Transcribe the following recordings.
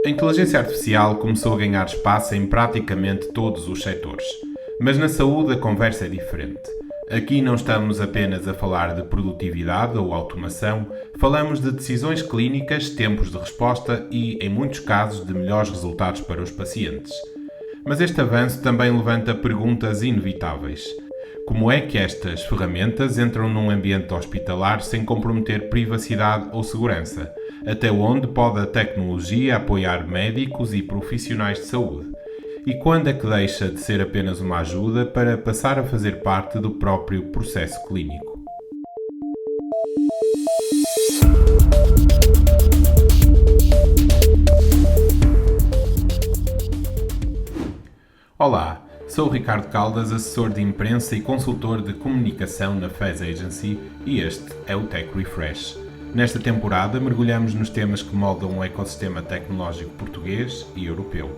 A inteligência artificial começou a ganhar espaço em praticamente todos os setores. Mas na saúde a conversa é diferente. Aqui não estamos apenas a falar de produtividade ou automação, falamos de decisões clínicas, tempos de resposta e, em muitos casos, de melhores resultados para os pacientes. Mas este avanço também levanta perguntas inevitáveis. Como é que estas ferramentas entram num ambiente hospitalar sem comprometer privacidade ou segurança? Até onde pode a tecnologia apoiar médicos e profissionais de saúde? E quando é que deixa de ser apenas uma ajuda para passar a fazer parte do próprio processo clínico? Olá, sou o Ricardo Caldas, assessor de imprensa e consultor de comunicação na Fez Agency, e este é o Tech Refresh. Nesta temporada mergulhamos nos temas que moldam o ecossistema tecnológico português e europeu.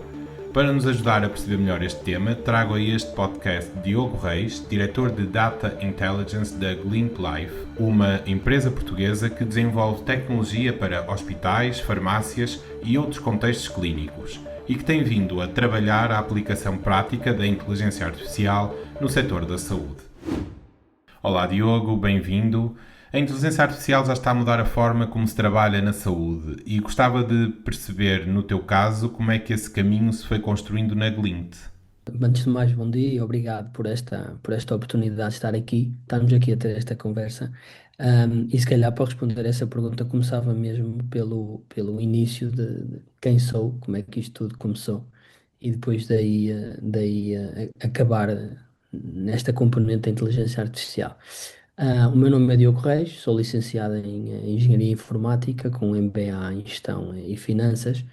Para nos ajudar a perceber melhor este tema, trago a este podcast Diogo Reis, diretor de Data Intelligence da Glint Life, uma empresa portuguesa que desenvolve tecnologia para hospitais, farmácias e outros contextos clínicos e que tem vindo a trabalhar a aplicação prática da inteligência artificial no setor da saúde. Olá Diogo, bem-vindo. A inteligência artificial já está a mudar a forma como se trabalha na saúde e gostava de perceber, no teu caso, como é que esse caminho se foi construindo na Glint. Antes de mais, bom dia e obrigado por esta oportunidade de estar aqui, estarmos aqui a ter esta conversa. E se calhar para responder essa pergunta começava mesmo pelo início de quem sou, como é que isto tudo começou, e depois daí acabar nesta componente da inteligência artificial. O meu nome é Diogo Reis, sou licenciado em Engenharia Informática com MBA em Gestão e Finanças.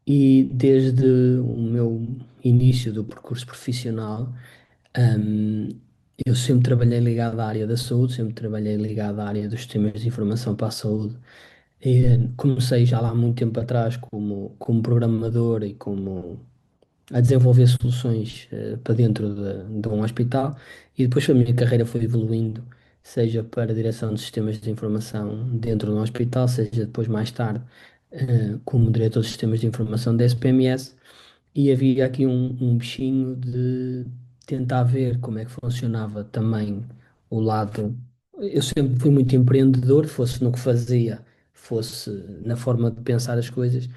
E desde o meu início do percurso profissional, hum, eu sempre trabalhei ligado à área da saúde, sempre trabalhei ligado à área dos sistemas de informação para a saúde. Comecei já lá há muito tempo atrás como programador e como a desenvolver soluções para dentro de um hospital, e depois a minha carreira foi evoluindo, seja para a direção de sistemas de informação dentro de um hospital, seja depois mais tarde como diretor de sistemas de informação da SPMS, e havia aqui um bichinho de tentar ver como é que funcionava também o lado. Eu sempre fui muito empreendedor, fosse no que fazia, fosse na forma de pensar as coisas,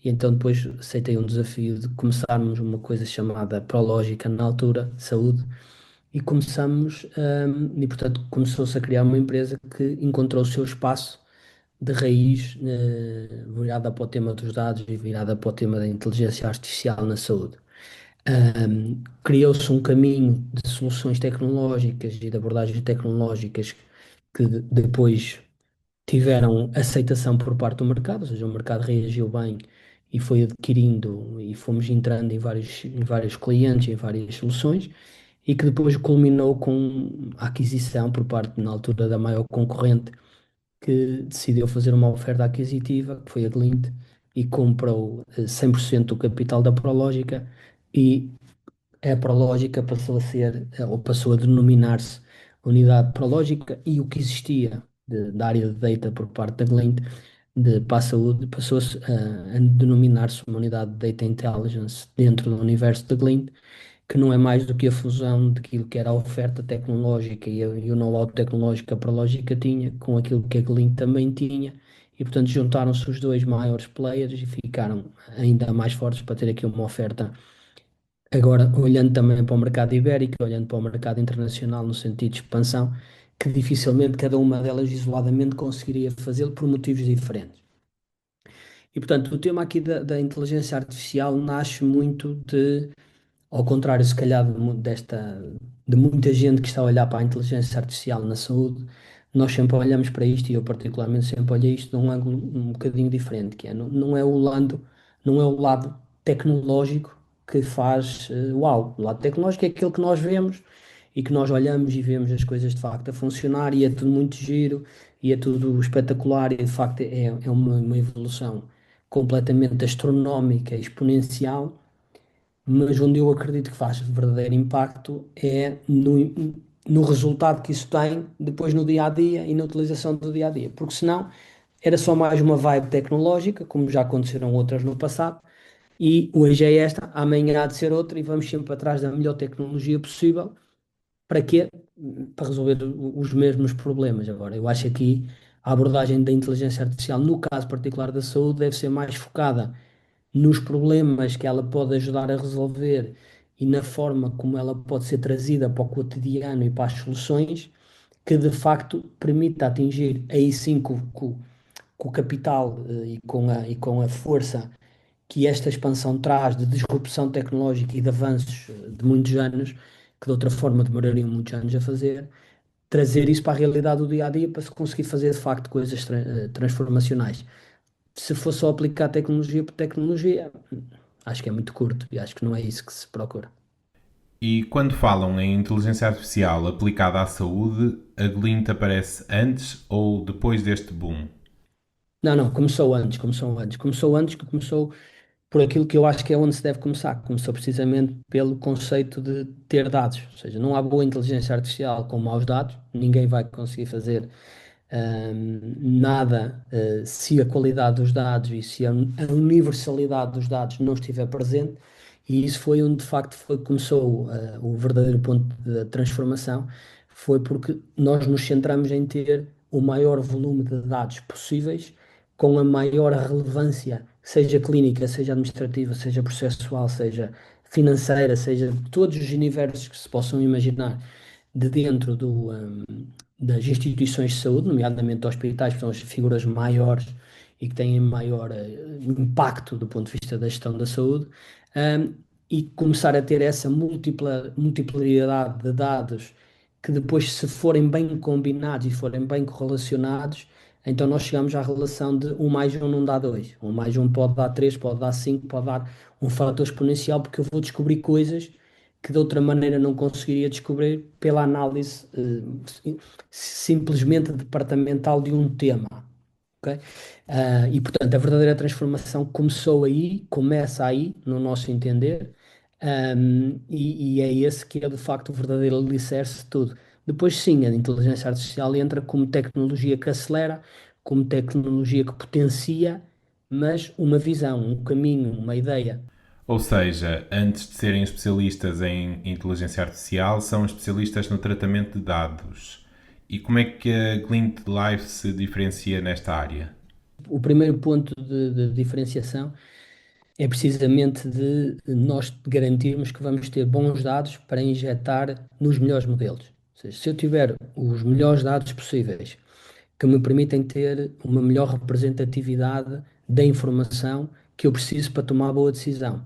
e então depois aceitei um desafio de começarmos uma coisa chamada Prológica na altura, saúde, e começamos, e portanto começou-se a criar uma empresa que encontrou o seu espaço de raiz, virada para o tema dos dados e virada para o tema da inteligência artificial na saúde. Criou-se um caminho de soluções tecnológicas e de abordagens tecnológicas que depois tiveram aceitação por parte do mercado, ou seja, o mercado reagiu bem e foi adquirindo e fomos entrando em vários clientes, em várias soluções, e que depois culminou com a aquisição por parte, na altura, da maior concorrente, que decidiu fazer uma oferta aquisitiva, que foi a Glint, e comprou 100% do capital da Prológica, e a Prológica passou a ser, ou passou a denominar-se Unidade Prológica, e o que existia da área de data por parte da Glint para a saúde passou-se a denominar-se uma Unidade de Data Intelligence dentro do universo da Glint, que não é mais do que a fusão daquilo que era a oferta tecnológica e o know-how tecnológico que a Prológica tinha com aquilo que a Glint também tinha, e portanto juntaram-se os dois maiores players e ficaram ainda mais fortes para ter aqui uma oferta. Agora, olhando também para o mercado ibérico, olhando para o mercado internacional no sentido de expansão, que dificilmente cada uma delas isoladamente conseguiria fazê-lo por motivos diferentes. E portanto, o tema aqui da inteligência artificial nasce muito de, ao contrário, se calhar, de muita gente que está a olhar para a inteligência artificial na saúde, nós sempre olhamos para isto, e eu particularmente sempre olhei isto de um ângulo um bocadinho diferente, que é, não é o lado tecnológico que faz uau. O lado tecnológico é aquele que nós vemos e que nós olhamos e vemos as coisas de facto a funcionar, e é tudo muito giro, e é tudo espetacular, e de facto é uma evolução completamente astronómica, exponencial, mas onde eu acredito que faz verdadeiro impacto é no resultado que isso tem depois no dia a dia e na utilização do dia a dia, porque senão era só mais uma vibe tecnológica, como já aconteceram outras no passado, e hoje é esta, amanhã há de ser outra, e vamos sempre atrás da melhor tecnologia possível. Para quê? Para resolver os mesmos problemas. Agora, eu acho que aqui a abordagem da inteligência artificial, no caso particular da saúde, deve ser mais focada nos problemas que ela pode ajudar a resolver e na forma como ela pode ser trazida para o cotidiano e para as soluções, que de facto permita atingir, aí sim, com o capital e com a força que esta expansão traz de disrupção tecnológica e de avanços de muitos anos, que de outra forma demorariam muitos anos a fazer, trazer isso para a realidade do dia a dia para se conseguir fazer de facto coisas transformacionais. Se for só aplicar tecnologia por tecnologia, acho que é muito curto e acho que não é isso que se procura. E quando falam em inteligência artificial aplicada à saúde, a Glint aparece antes ou depois deste boom? Não, não, começou antes, começou antes. Começou antes que começou por aquilo que eu acho que é onde se deve começar. Começou precisamente pelo conceito de ter dados. Ou seja, não há boa inteligência artificial com maus dados, ninguém vai conseguir fazer nada se a qualidade dos dados e se a universalidade dos dados não estiver presente. E isso foi onde de facto começou o verdadeiro ponto da transformação. Foi porque nós nos centramos em ter o maior volume de dados possíveis com a maior relevância, seja clínica, seja administrativa, seja processual, seja financeira, seja de todos os universos que se possam imaginar de dentro das instituições de saúde, nomeadamente hospitais, que são as figuras maiores e que têm maior impacto do ponto de vista da gestão da saúde, um, e começar a ter essa multiplicidade de dados que depois, se forem bem combinados e forem bem correlacionados, então nós chegamos à relação de um mais um não dá dois. Um mais um pode dar três, pode dar cinco, pode dar um fator exponencial, porque eu vou descobrir coisas que de outra maneira não conseguiria descobrir pela análise simplesmente departamental de um tema. Ok? E portanto, a verdadeira transformação começou aí, começa aí, no nosso entender, e é esse que é de facto o verdadeiro alicerce de tudo. Depois, sim, a inteligência artificial entra como tecnologia que acelera, como tecnologia que potencia, mas uma visão, um caminho, uma ideia. Ou seja, antes de serem especialistas em inteligência artificial, são especialistas no tratamento de dados. E como é que a Glint Life se diferencia nesta área? O primeiro ponto de diferenciação é precisamente de nós garantirmos que vamos ter bons dados para injetar nos melhores modelos. Ou seja, se eu tiver os melhores dados possíveis, que me permitem ter uma melhor representatividade da informação que eu preciso para tomar boa decisão.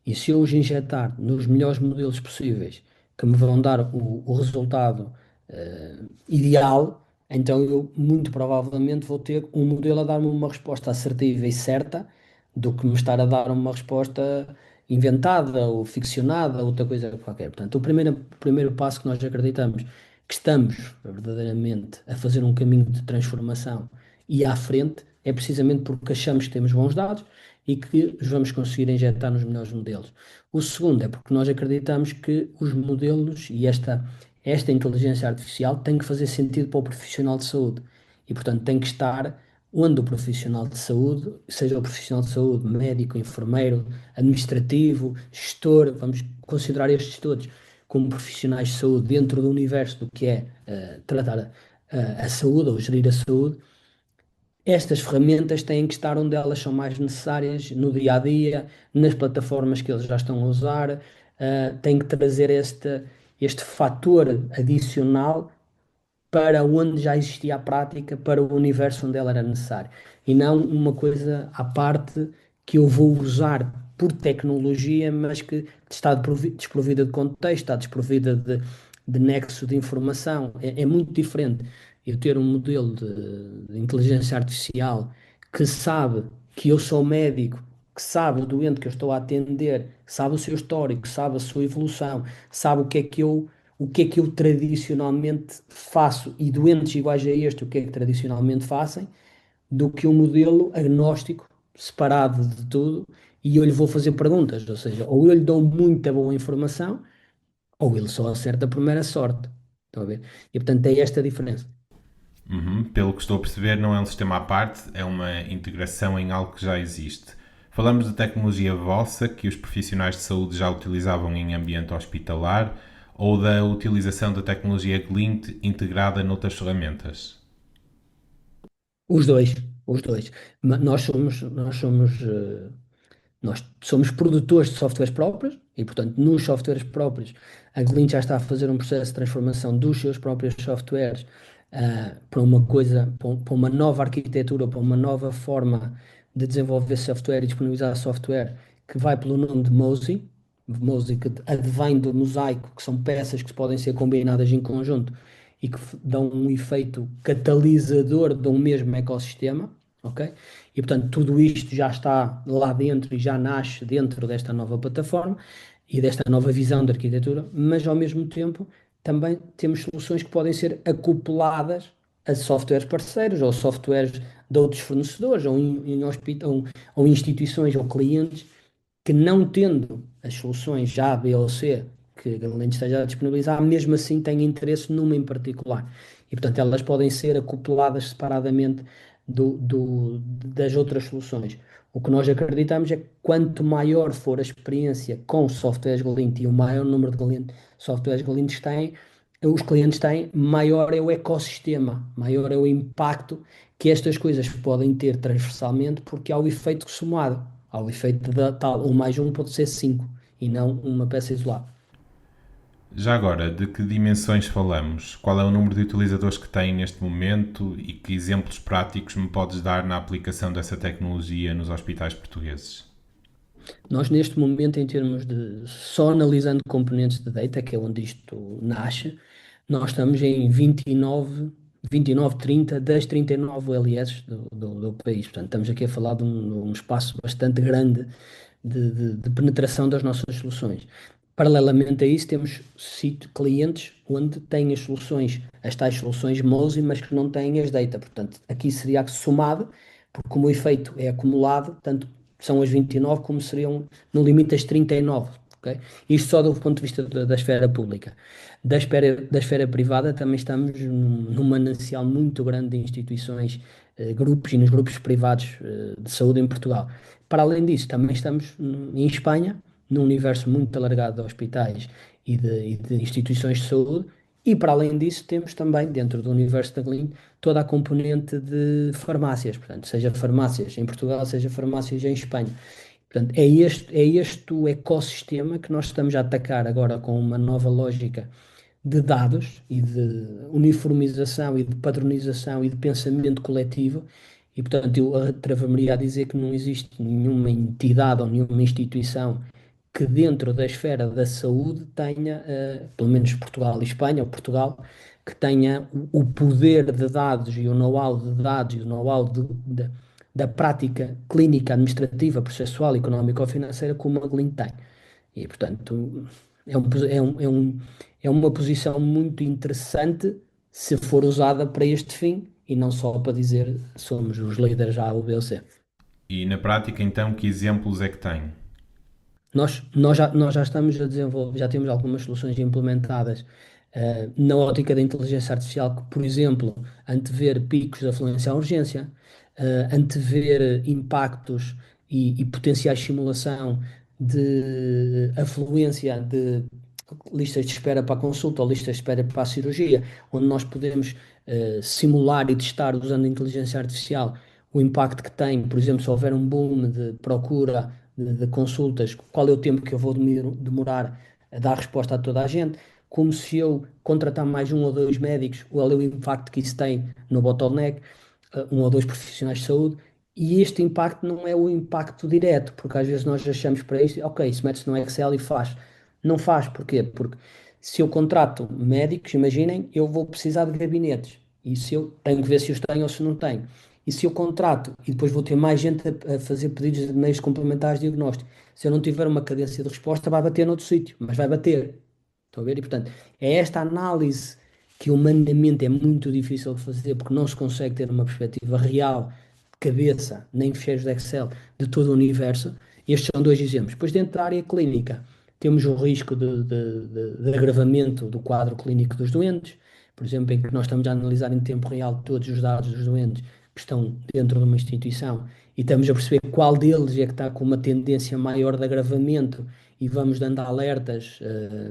E se eu os injetar nos melhores modelos possíveis, que me vão dar o resultado ideal, então eu muito provavelmente vou ter um modelo a dar-me uma resposta assertiva e certa do que me estar a dar uma resposta inventada ou ficcionada, outra coisa qualquer. Portanto, o primeiro passo que nós acreditamos que estamos verdadeiramente a fazer um caminho de transformação e à frente é precisamente porque achamos que temos bons dados e que os vamos conseguir injetar nos melhores modelos. O segundo é porque nós acreditamos que os modelos e esta inteligência artificial tem que fazer sentido para o profissional de saúde e, portanto, tem que estar onde o profissional de saúde, seja o profissional de saúde, médico, enfermeiro, administrativo, gestor, vamos considerar estes todos como profissionais de saúde dentro do universo do que é tratar a saúde ou gerir a saúde, estas ferramentas têm que estar onde elas são mais necessárias, no dia a dia, nas plataformas que eles já estão a usar, têm que trazer este fator adicional para onde já existia a prática, para o universo onde ela era necessária. E não uma coisa à parte que eu vou usar por tecnologia, mas que está desprovida de contexto, está desprovida de nexo de informação. É muito diferente eu ter um modelo de inteligência artificial que sabe que eu sou médico, que sabe o doente que eu estou a atender, sabe o seu histórico, sabe a sua evolução, sabe o que é que eu tradicionalmente faço e doentes iguais a este, o que é que tradicionalmente fazem, do que um modelo agnóstico, separado de tudo, e eu lhe vou fazer perguntas, ou seja, ou eu lhe dou muita boa informação, ou ele só acerta por mera sorte. Estão a ver? E portanto é esta a diferença. Uhum. Pelo que estou a perceber, não é um sistema à parte, é uma integração em algo que já existe. Falamos de tecnologia vossa que os profissionais de saúde já utilizavam em ambiente hospitalar ou da utilização da tecnologia Glint integrada noutras ferramentas? Os dois, os dois. Nós somos produtores de softwares próprios e, portanto, nos softwares próprios, a Glint já está a fazer um processo de transformação dos seus próprios softwares para uma coisa, para uma nova arquitetura, para uma nova forma de desenvolver software e disponibilizar software que vai pelo nome de MOSI. MOSI que advém do mosaico, que são peças que podem ser combinadas em conjunto e que dão um efeito catalisador de um mesmo ecossistema, ok? E, portanto, tudo isto já está lá dentro e já nasce dentro desta nova plataforma e desta nova visão de arquitetura, mas ao mesmo tempo também temos soluções que podem ser acopladas a softwares parceiros ou softwares de outros fornecedores ou instituições ou clientes que não tendo as soluções já A, B ou C que a Lente esteja a disponibilizar, mesmo assim têm interesse numa em particular. E, portanto, elas podem ser acopladas separadamente das outras soluções. O que nós acreditamos é que quanto maior for a experiência com softwares Glint e o maior número de softwares Glint os clientes têm, maior é o ecossistema, maior é o impacto que estas coisas podem ter transversalmente, porque há o efeito somado, há o efeito da tal, um mais um pode ser 5 e não uma peça isolada. Já agora, de que dimensões falamos? Qual é o número de utilizadores que tem neste momento e que exemplos práticos me podes dar na aplicação dessa tecnologia nos hospitais portugueses? Nós, neste momento, em termos de só analisando componentes de data, que é onde isto nasce, nós estamos em 29, 30 das 39 LS do país. Portanto, estamos aqui a falar de um espaço bastante grande de penetração das nossas soluções. Paralelamente a isso, temos clientes onde têm as soluções, as tais soluções MOSI, mas que não têm as data. Portanto, aqui seria somado, porque como o efeito é acumulado, tanto são as 29 como seriam no limite as 39. Ok? Isto só do ponto de vista da esfera pública. Da esfera privada também estamos num manancial muito grande de instituições, grupos e nos grupos privados de saúde em Portugal. Para além disso, também estamos em Espanha, num universo muito alargado de hospitais e de instituições de saúde, e para além disso, temos também, dentro do universo da Glint, toda a componente de farmácias, portanto, seja farmácias em Portugal, seja farmácias em Espanha. Portanto, é este o ecossistema que nós estamos a atacar agora com uma nova lógica de dados e de uniformização e de padronização e de pensamento coletivo. E, portanto, eu atrevo-me a dizer que não existe nenhuma entidade ou nenhuma instituição que dentro da esfera da saúde tenha, pelo menos Portugal e Espanha, ou Portugal, que tenha o poder de dados e o know-how de dados e o know-how da prática clínica, administrativa, processual, económica ou financeira como a Glint tem. E, portanto, é, um, é uma posição muito interessante se for usada para este fim e não só para dizer somos os líderes A, B ou C. E na prática, então, que exemplos é que tem? Nós já estamos a desenvolver, já temos algumas soluções implementadas na ótica da inteligência artificial, que, por exemplo, antever picos de afluência à urgência, antever impactos e potenciais simulação de afluência de listas de espera para a consulta ou listas de espera para a cirurgia, onde nós podemos simular e testar usando a inteligência artificial o impacto que tem, por exemplo, se houver um boom de procura de consultas, qual é o tempo que eu vou demorar a dar resposta a toda a gente, como se eu contratar mais um ou dois médicos, qual é o impacto que isso tem no bottleneck, um ou dois profissionais de saúde, e este impacto não é o impacto direto, porque às vezes nós achamos para isto, ok, isso mete-se no Excel e faz. Não faz, porquê? Porque se eu contrato médicos, imaginem, eu vou precisar de gabinetes, e se eu tenho que ver se os tenho ou se não tenho. E se eu contrato e depois vou ter mais gente a fazer pedidos de meios complementares de diagnóstico, se eu não tiver uma cadência de resposta, vai bater noutro sítio, mas vai bater. Estão a ver? E portanto, é esta análise que humanamente é muito difícil de fazer porque não se consegue ter uma perspectiva real, de cabeça, nem fecheiros de Excel, de todo o universo. Estes são dois exemplos. Depois, dentro da área clínica, temos o risco de agravamento do quadro clínico dos doentes. por exemplo, em que nós estamos a analisar em tempo real todos os dados dos doentes que estão dentro de uma instituição e estamos a perceber qual deles é que está com uma tendência maior de agravamento e vamos dando alertas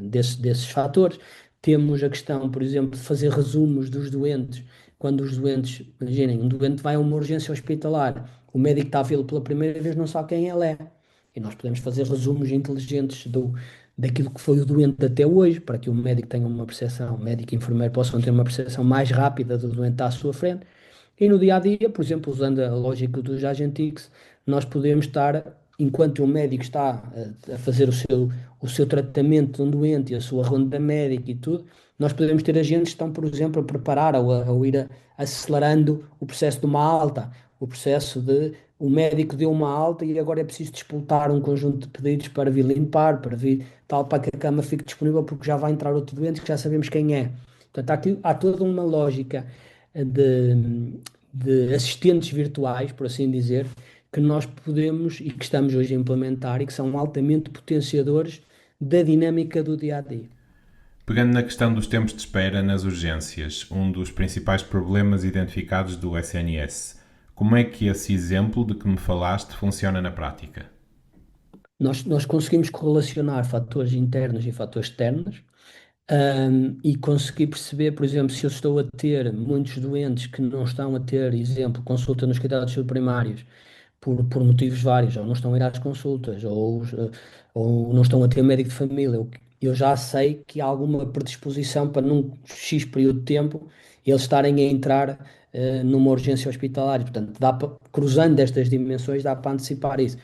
desses fatores. Temos a questão, por exemplo, de fazer resumos dos doentes. Quando os doentes, imaginem, um doente vai a uma urgência hospitalar, o médico está a vê-lo pela primeira vez, não sabe quem ele é. E nós podemos fazer resumos inteligentes daquilo que foi o doente até hoje, para que o médico tenha uma percepção, o médico e o enfermeiro possam ter uma percepção mais rápida do doente que está à sua frente. E no dia a dia, por exemplo, usando a lógica dos Agentix, nós podemos estar, enquanto o médico está a fazer o seu tratamento de um doente e a sua ronda médica e tudo, nós podemos ter agentes que estão, por exemplo, a preparar ou ir acelerando o processo de uma alta, o processo de o médico deu uma alta e agora é preciso disputar um conjunto de pedidos para vir limpar, para vir tal, para que a cama fique disponível, porque já vai entrar outro doente que já sabemos quem é. Portanto, há toda uma lógica de assistentes virtuais, por assim dizer, que nós podemos e que estamos hoje a implementar e que são altamente potenciadores da dinâmica do dia a dia. Pegando na questão dos tempos de espera nas urgências, um dos principais problemas identificados do SNS, como é que esse exemplo de que me falaste funciona na prática? Nós conseguimos correlacionar fatores internos e fatores externos, e conseguir perceber, por exemplo, se eu estou a ter muitos doentes que não estão a ter, exemplo, consulta nos cuidados subprimários por motivos vários, ou não estão a ir às consultas, ou não estão a ter médico de família. Eu já sei que há alguma predisposição para num X período de tempo eles estarem a entrar numa urgência hospitalar. Portanto, cruzando estas dimensões, dá para antecipar isso.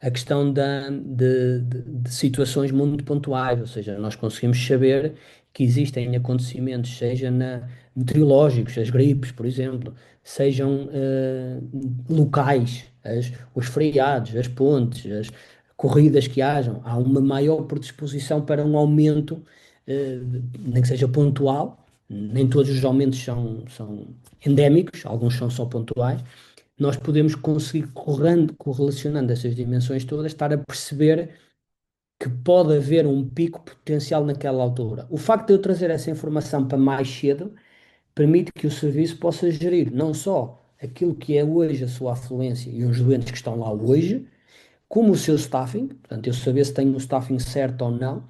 A questão de situações muito pontuais, ou seja, nós conseguimos saber que existem acontecimentos, seja meteorológicos, as gripes, por exemplo, sejam locais, os feriados, as pontes, as corridas que hajam, há uma maior predisposição para um aumento, nem que seja pontual, nem todos os aumentos são endémicos, alguns são só pontuais. Nós podemos conseguir, correlacionando essas dimensões todas, estar a perceber que pode haver um pico potencial naquela altura. O facto de eu trazer essa informação para mais cedo permite que o serviço possa gerir não só aquilo que é hoje a sua afluência e os doentes que estão lá hoje, como o seu staffing, portanto, eu saber se tenho o staffing certo ou não,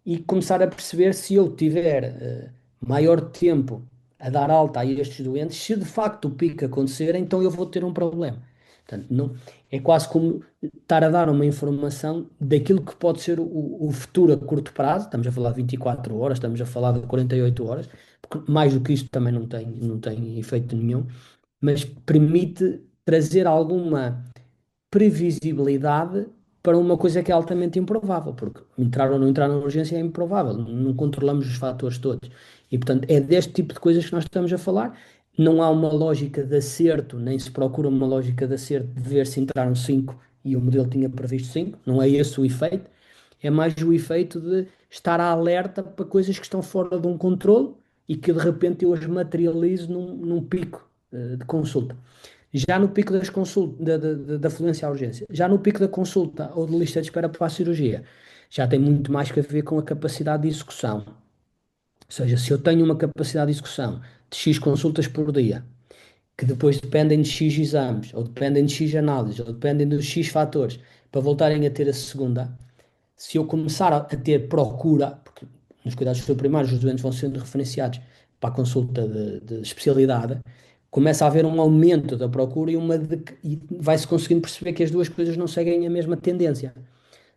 e começar a perceber se eu tiver maior tempo a dar alta a estes doentes, se de facto o pico acontecer, então eu vou ter um problema. Portanto, não, é quase como estar a dar uma informação daquilo que pode ser o futuro a curto prazo, estamos a falar de 24 horas, estamos a falar de 48 horas, porque mais do que isto também não tem efeito nenhum, mas permite trazer alguma previsibilidade para uma coisa que é altamente improvável, porque entrar ou não entrar na urgência é improvável, não controlamos os fatores todos. E, portanto, é deste tipo de coisas que nós estamos a falar. Não há uma lógica de acerto, nem se procura uma lógica de acerto de ver se entraram 5 e o modelo tinha previsto 5. Não é esse o efeito. É mais o efeito de estar alerta para coisas que estão fora de um controle e que de repente eu as materializo num pico de consulta. Já no pico das consultas, da fluência à urgência, já no pico da consulta ou de lista de espera para a cirurgia, já tem muito mais que a ver com a capacidade de execução. Ou seja, se eu tenho uma capacidade de execução de X consultas por dia, que depois dependem de X exames, ou dependem de X análises, ou dependem dos X fatores, para voltarem a ter a segunda, se eu começar a ter procura, porque nos cuidados primários os doentes vão sendo referenciados para a consulta de especialidade, começa a haver um aumento da procura e vai-se conseguindo perceber que as duas coisas não seguem a mesma tendência.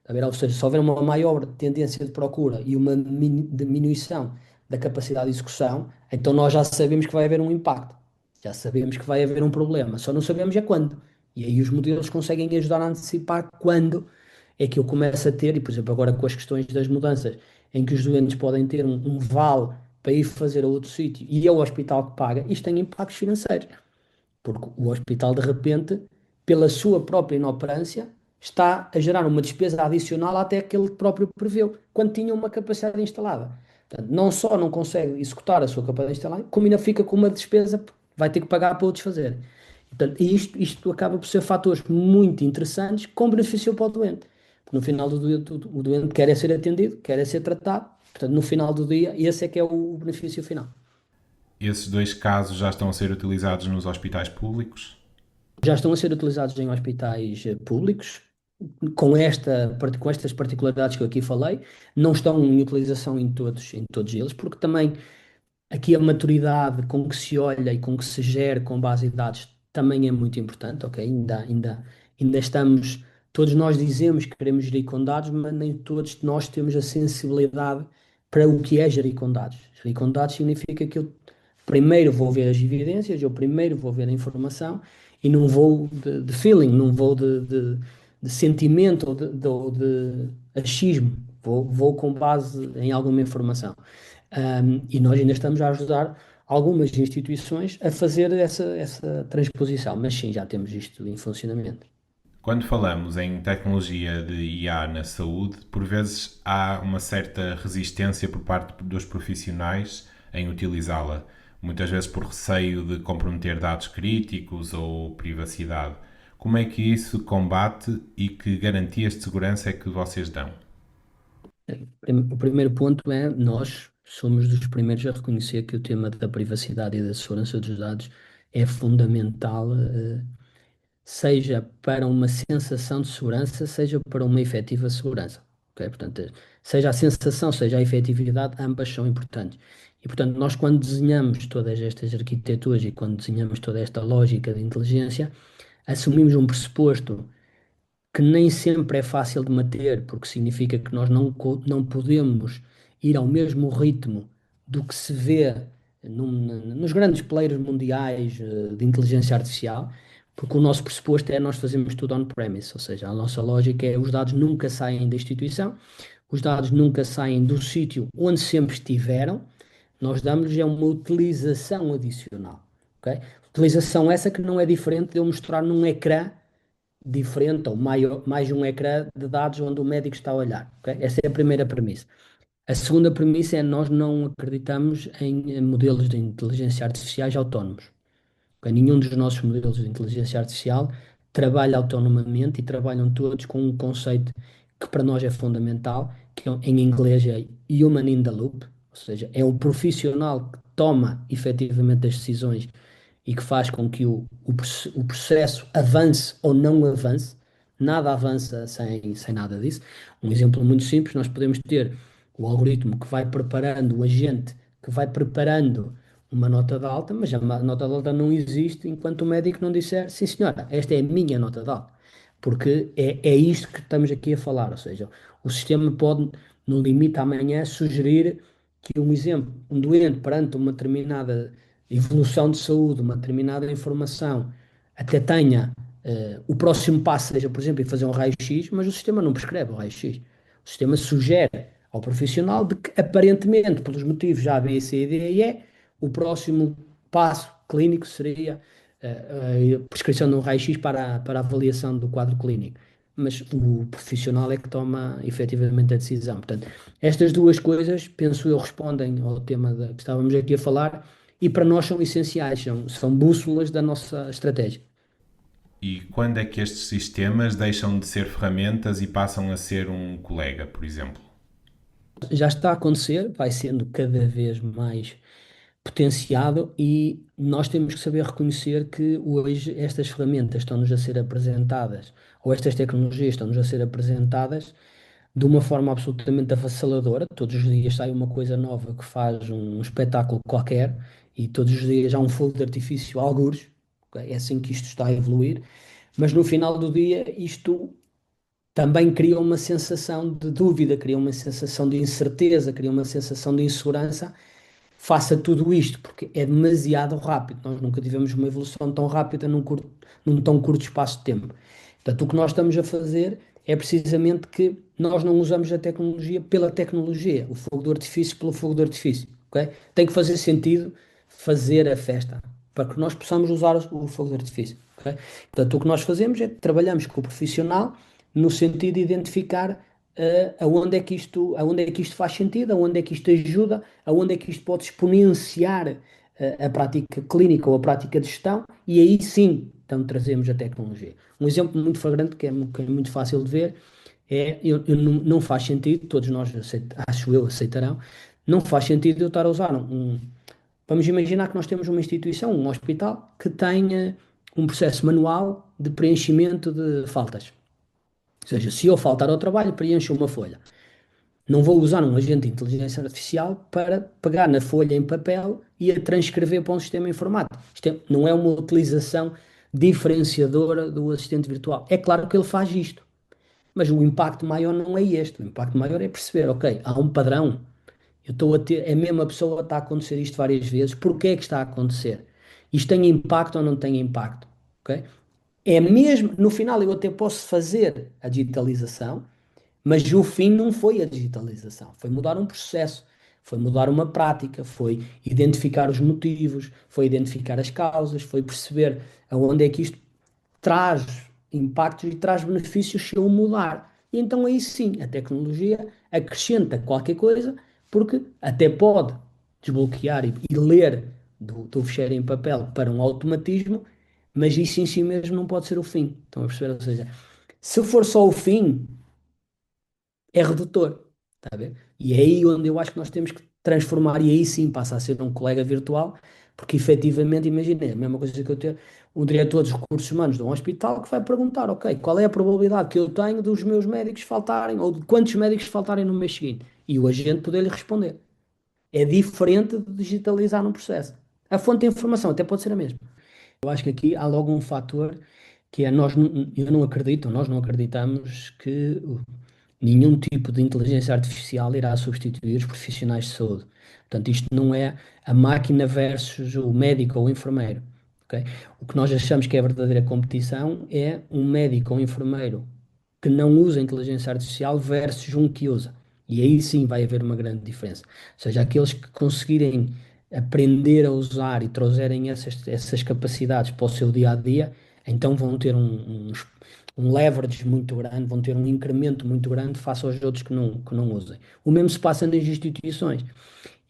A ver, ou seja, se houver uma maior tendência de procura e uma diminuição da capacidade de execução, então nós já sabemos que vai haver um impacto, já sabemos que vai haver um problema, só não sabemos é quando. E aí os modelos conseguem ajudar a antecipar quando é que eu começo a ter, e por exemplo, agora com as questões das mudanças, em que os doentes podem ter um vale para ir fazer a outro sítio e é o hospital que paga, isto tem impactos financeiros. Porque o hospital, de repente, pela sua própria inoperância, está a gerar uma despesa adicional até que ele próprio preveu, quando tinha uma capacidade instalada. Portanto, não só não consegue executar a sua capacidade instalada, como ainda fica com uma despesa que vai ter que pagar para outros fazerem. Portanto, isto acaba por ser fatores muito interessantes com benefício para o doente. Porque no final do dia, o doente quer é ser atendido, quer é ser tratado. Portanto, no final do dia, esse é que é o benefício final. Esses dois casos já estão a ser utilizados nos hospitais públicos? Já estão a ser utilizados em hospitais públicos, com estas particularidades que eu aqui falei, não estão em utilização em todos eles, porque também aqui a maturidade com que se olha e com que se gera com base em dados também é muito importante, ok? Ainda estamos, todos nós dizemos que queremos gerir com dados, mas nem todos nós temos a sensibilidade para o que é gerir com dados. Gerir com dados significa que eu primeiro vou ver as evidências, eu primeiro vou ver a informação e não vou de feeling, não vou de sentimento ou de achismo, vou com base em alguma informação. E nós ainda estamos a ajudar algumas instituições a fazer essa transposição, mas sim, já temos isto em funcionamento. Quando falamos em tecnologia de IA na saúde, por vezes há uma certa resistência por parte dos profissionais em utilizá-la, muitas vezes por receio de comprometer dados críticos ou privacidade. Como é que isso combate e que garantias de segurança é que vocês dão? O primeiro ponto é nós somos dos primeiros a reconhecer que o tema da privacidade e da segurança dos dados é fundamental, seja para uma sensação de segurança, seja para uma efetiva segurança. Ok? Portanto, seja a sensação, seja a efetividade, ambas são importantes. E, portanto, nós quando desenhamos todas estas arquiteturas e quando desenhamos toda esta lógica de inteligência, assumimos um pressuposto que nem sempre é fácil de manter, porque significa que nós não podemos ir ao mesmo ritmo do que se vê nos grandes players mundiais de inteligência artificial, porque o nosso pressuposto é nós fazemos tudo on-premise, ou seja, a nossa lógica é os dados nunca saem da instituição, os dados nunca saem do sítio onde sempre estiveram, nós damos-lhes é uma utilização adicional, ok? Utilização essa que não é diferente de eu mostrar num ecrã diferente ou mais um ecrã de dados onde o médico está a olhar. Ok? Essa é a primeira premissa. A segunda premissa é nós não acreditamos em modelos de inteligência artificiais autónomos. Ok? Nenhum dos nossos modelos de inteligência artificial trabalha autonomamente e trabalham todos com um conceito que para nós é fundamental, em inglês é human in the loop, ou seja, é o profissional que toma efetivamente as decisões e que faz com que o processo avance ou não avance. Nada avança sem nada disso. Um exemplo muito simples, nós podemos ter o algoritmo que vai preparando, o agente que vai preparando uma nota de alta, mas a nota de alta não existe enquanto o médico não disser, sim senhora, esta é a minha nota de alta. Porque é isto que estamos aqui a falar, ou seja, o sistema pode, no limite amanhã, sugerir que um exemplo, um doente perante uma determinada evolução de saúde, uma determinada informação, até tenha o próximo passo, seja, por exemplo, ir fazer um raio-x, mas o sistema não prescreve o raio-x. O sistema sugere ao profissional de que, aparentemente, pelos motivos A, B, C, D e E, o próximo passo clínico seria a prescrição de um raio-x para a avaliação do quadro clínico. Mas o profissional é que toma efetivamente a decisão. Portanto, estas duas coisas, penso eu, respondem ao tema que estávamos aqui a falar e para nós são essenciais, são bússolas da nossa estratégia. E quando é que estes sistemas deixam de ser ferramentas e passam a ser um colega, por exemplo? Já está a acontecer, vai sendo cada vez mais potenciado e nós temos que saber reconhecer que hoje estas ferramentas estão-nos a ser apresentadas, ou estas tecnologias estão-nos a ser apresentadas de uma forma absolutamente avassaladora. Todos os dias sai uma coisa nova que faz um espetáculo qualquer e todos os dias há um fogo de artifício, algures. Ok? É assim que isto está a evoluir. Mas no final do dia, isto também cria uma sensação de dúvida, cria uma sensação de incerteza, cria uma sensação de insegurança faça tudo isto, porque é demasiado rápido. Nós nunca tivemos uma evolução tão rápida num tão curto espaço de tempo. Portanto, o que nós estamos a fazer é precisamente que nós não usamos a tecnologia pela tecnologia, o fogo do artifício pelo fogo do artifício, ok? Tem que fazer sentido fazer a festa, para que nós possamos usar o fogo de artifício, ok? Portanto, o que nós fazemos é trabalhamos com o profissional no sentido de identificar aonde é que isto faz sentido, aonde é que isto ajuda, aonde é que isto pode exponenciar a prática clínica ou a prática de gestão, e aí sim, então trazemos a tecnologia. Um exemplo muito flagrante, que é muito fácil de ver, não faz sentido, todos nós, acho eu, aceitarão, não faz sentido eu estar a usar Vamos imaginar que nós temos uma instituição, um hospital, que tenha um processo manual de preenchimento de faltas. Ou seja, se eu faltar ao trabalho, preencho uma folha. Não vou usar um agente de inteligência artificial para pegar na folha em papel e a transcrever para um sistema informático. Não é uma utilização diferenciadora do assistente virtual. É claro que ele faz isto, mas o impacto maior não é este. O impacto maior é perceber, ok, há um padrão. Eu estou a ter, é a mesma pessoa está a acontecer isto várias vezes. Porquê é que está a acontecer? Isto tem impacto ou não tem impacto? Ok? É mesmo, no final eu até posso fazer a digitalização, mas o fim não foi a digitalização, foi mudar um processo, foi mudar uma prática, foi identificar os motivos, foi identificar as causas, foi perceber aonde é que isto traz impactos e traz benefícios se eu mudar. E então aí sim, a tecnologia acrescenta qualquer coisa, porque até pode desbloquear e ler do fecheiro em papel para um automatismo, mas isso em si mesmo não pode ser o fim. Estão a perceber? Ou seja, se for só o fim, é redutor, está a ver? E é aí onde eu acho que nós temos que transformar, e aí sim passa a ser um colega virtual, porque efetivamente, imaginei, a mesma coisa que eu ter um diretor dos recursos humanos de um hospital que vai perguntar, ok, qual é a probabilidade que eu tenho dos meus médicos faltarem, ou de quantos médicos faltarem no mês seguinte? E o agente poder-lhe responder. É diferente de digitalizar um processo. A fonte de informação até pode ser a mesma. Eu acho que aqui há logo um fator que é eu não acredito, nós não acreditamos que nenhum tipo de inteligência artificial irá substituir os profissionais de saúde. Portanto, isto não é a máquina versus o médico ou o enfermeiro. Ok? O que nós achamos que é a verdadeira competição é um médico ou um enfermeiro que não usa inteligência artificial versus um que usa. E aí sim vai haver uma grande diferença. Ou seja, aqueles que conseguirem aprender a usar e trouxerem essas capacidades para o seu dia a dia, então vão ter um leverage muito grande, vão ter um incremento muito grande face aos outros que não usem. O mesmo se passa nas instituições.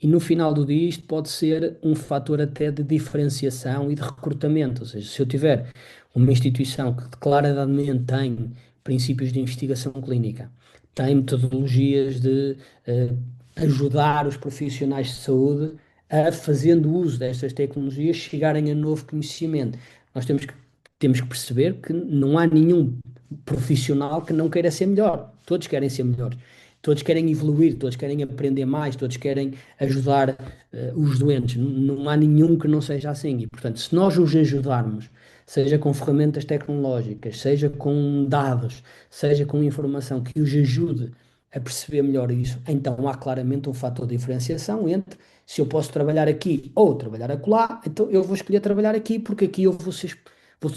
E no final do dia, isto pode ser um fator até de diferenciação e de recrutamento. Ou seja, se eu tiver uma instituição que claramente tem princípios de investigação clínica, tem metodologias de eh, ajudar os profissionais de saúde a, fazendo uso destas tecnologias, chegarem a novo conhecimento. Nós temos que perceber que não há nenhum profissional que não queira ser melhor. Todos querem ser melhores. Todos querem evoluir, todos querem aprender mais, todos querem ajudar os doentes. Não há nenhum que não seja assim. E, portanto, se nós os ajudarmos, seja com ferramentas tecnológicas, seja com dados, seja com informação que os ajude a perceber melhor isso, então há claramente um fator de diferenciação entre se eu posso trabalhar aqui ou trabalhar acolá, então eu vou escolher trabalhar aqui porque aqui eu vou ser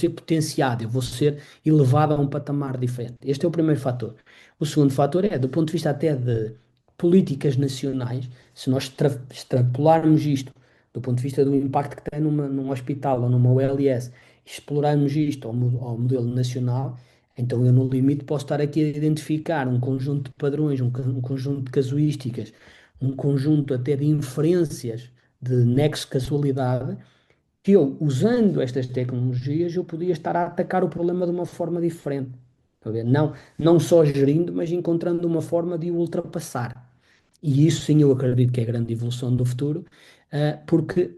potenciado, eu vou ser elevado a um patamar diferente. Este é o primeiro fator. O segundo fator é, do ponto de vista até de políticas nacionais, se nós extrapolarmos isto do ponto de vista do impacto que tem num hospital ou numa OLS, explorarmos isto ao modelo nacional, então eu no limite posso estar aqui a identificar um conjunto de padrões, um conjunto de casuísticas, um conjunto até de inferências de nexo de casualidade, que eu, usando estas tecnologias, eu podia estar a atacar o problema de uma forma diferente. Está a ver? Não só gerindo, mas encontrando uma forma de o ultrapassar. E isso sim eu acredito que é a grande evolução do futuro, porque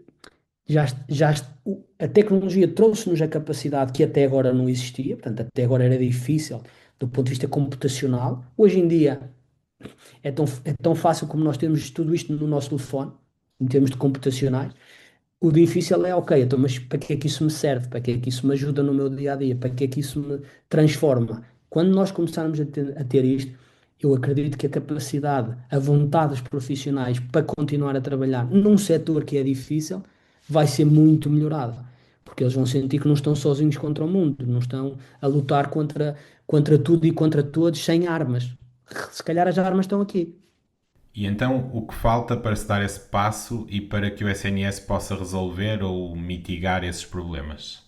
a tecnologia trouxe-nos a capacidade que até agora não existia, portanto, até agora era difícil do ponto de vista computacional. Hoje em dia é tão fácil como nós termos tudo isto no nosso telefone, em termos de computacionais. O difícil é, ok, então, mas para que é que isso me serve? Para que é que isso me ajuda no meu dia a dia? Para que é que isso me transforma? Quando nós começarmos a ter isto, eu acredito que a capacidade, a vontade dos profissionais para continuar a trabalhar num setor que é difícil vai ser muito melhorada. Porque eles vão sentir que não estão sozinhos contra o mundo, não estão a lutar contra tudo e contra todos sem armas. Se calhar as armas estão aqui. E então, o que falta para se dar esse passo e para que o SNS possa resolver ou mitigar esses problemas?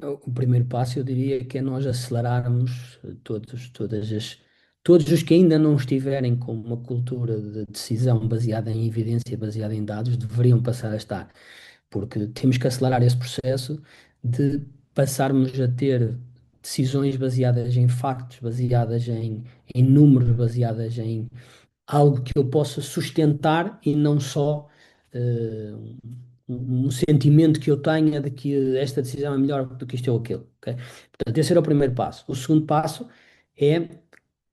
O primeiro passo, eu diria, que é nós acelerarmos todos os que ainda não estiverem com uma cultura de decisão baseada em evidência, baseada em dados, deveriam passar a estar, porque temos que acelerar esse processo de passarmos a ter decisões baseadas em factos, baseadas em números, baseadas em algo que eu possa sustentar e não só um sentimento que eu tenha de que esta decisão é melhor do que isto ou aquilo. Ok? Portanto, esse era o primeiro passo. O segundo passo é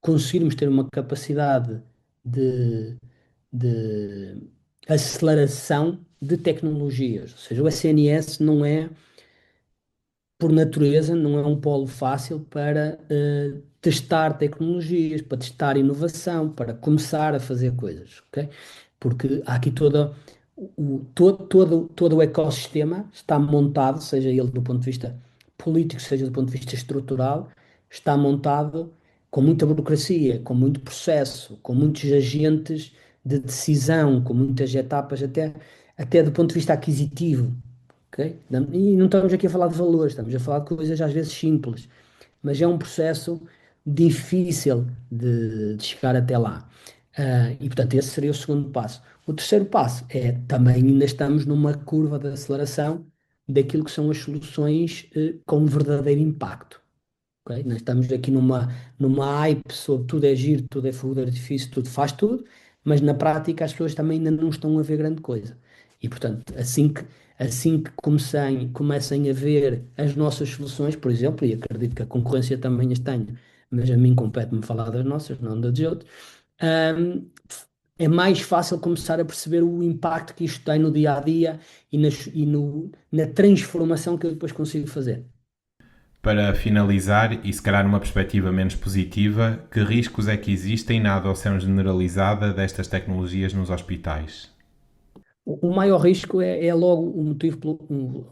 conseguirmos ter uma capacidade de, de aceleração de tecnologias. Ou seja, o SNS não é por natureza, não é um polo fácil para testar tecnologias, para testar inovação, para começar a fazer coisas, ok? Porque há aqui todo o ecossistema está montado, seja ele do ponto de vista político, seja do ponto de vista estrutural, está montado com muita burocracia, com muito processo, com muitos agentes de decisão, com muitas etapas, até do ponto de vista aquisitivo. Ok? E não estamos aqui a falar de valores, estamos a falar de coisas às vezes simples, mas é um processo difícil de chegar até lá. E portanto, esse seria o segundo passo. O terceiro passo é também ainda estamos numa curva de aceleração daquilo que são as soluções com verdadeiro impacto. Ok? Nós estamos aqui numa hype sobre tudo é giro, tudo é fogo de artifício, tudo faz tudo, mas na prática as pessoas também ainda não estão a ver grande coisa. E portanto, assim que comecem a ver as nossas soluções, por exemplo, e acredito que a concorrência também as tenha, mas a mim compete-me falar das nossas, não das de outros, hum, é mais fácil começar a perceber o impacto que isto tem no dia a dia na transformação que eu depois consigo fazer. Para finalizar, e se calhar numa perspectiva menos positiva, que riscos é que existem na adoção generalizada destas tecnologias nos hospitais? O maior risco é logo o motivo,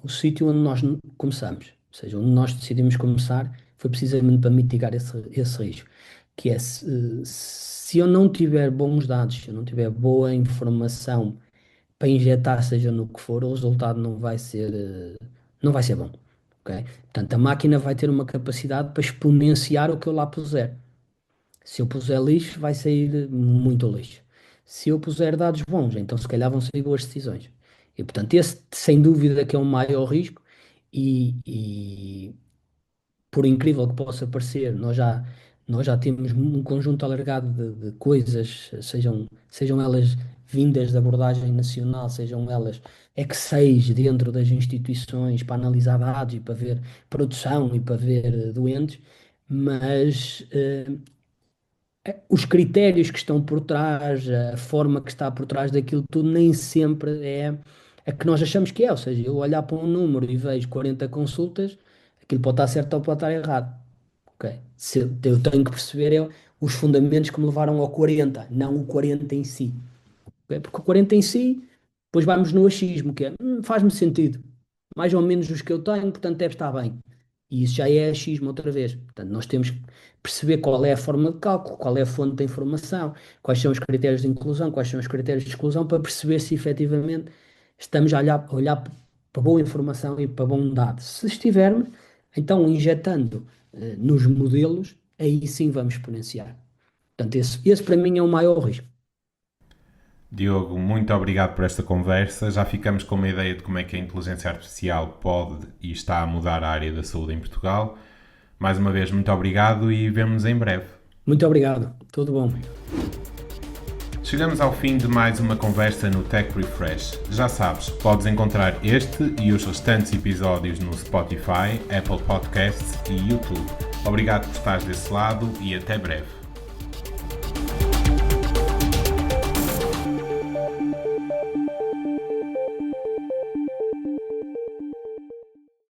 o sítio onde nós começamos. Ou seja, onde nós decidimos começar foi precisamente para mitigar esse risco. Que é se eu não tiver bons dados, se eu não tiver boa informação para injetar, seja no que for, o resultado não vai ser bom. Ok? Portanto, a máquina vai ter uma capacidade para exponenciar o que eu lá puser. Se eu puser lixo, vai sair muito lixo. Se eu puser dados bons, então se calhar vão sair boas decisões. E portanto, esse sem dúvida que é o maior risco, e por incrível que possa parecer, nós já temos um conjunto alargado de coisas, sejam elas vindas da abordagem nacional, sejam elas X6 dentro das instituições para analisar dados e para ver produção e para ver doentes, mas os critérios que estão por trás, a forma que está por trás daquilo tudo, nem sempre é a que nós achamos que é. Ou seja, eu olhar para um número e vejo 40 consultas, aquilo pode estar certo ou pode estar errado. Ok? Eu tenho que perceber os fundamentos que me levaram ao 40, não o 40 em si. Ok? Porque o 40 em si, depois vamos no achismo, que é, faz-me sentido. Mais ou menos os que eu tenho, portanto deve estar bem. E isso já é achismo outra vez. Portanto, nós temos que perceber qual é a forma de cálculo, qual é a fonte da informação, quais são os critérios de inclusão, quais são os critérios de exclusão, para perceber se efetivamente estamos a olhar para boa informação e para bom dado. Se estivermos, então injetando nos modelos, aí sim vamos exponenciar. Portanto, esse para mim é o maior risco. Diogo, muito obrigado por esta conversa. Já ficamos com uma ideia de como é que a inteligência artificial pode e está a mudar a área da saúde em Portugal. Mais uma vez, muito obrigado e vemo-nos em breve. Muito obrigado. Tudo bom. Chegamos ao fim de mais uma conversa no Tech Refresh. Já sabes, podes encontrar este e os restantes episódios no Spotify, Apple Podcasts e YouTube. Obrigado por estares desse lado e até breve.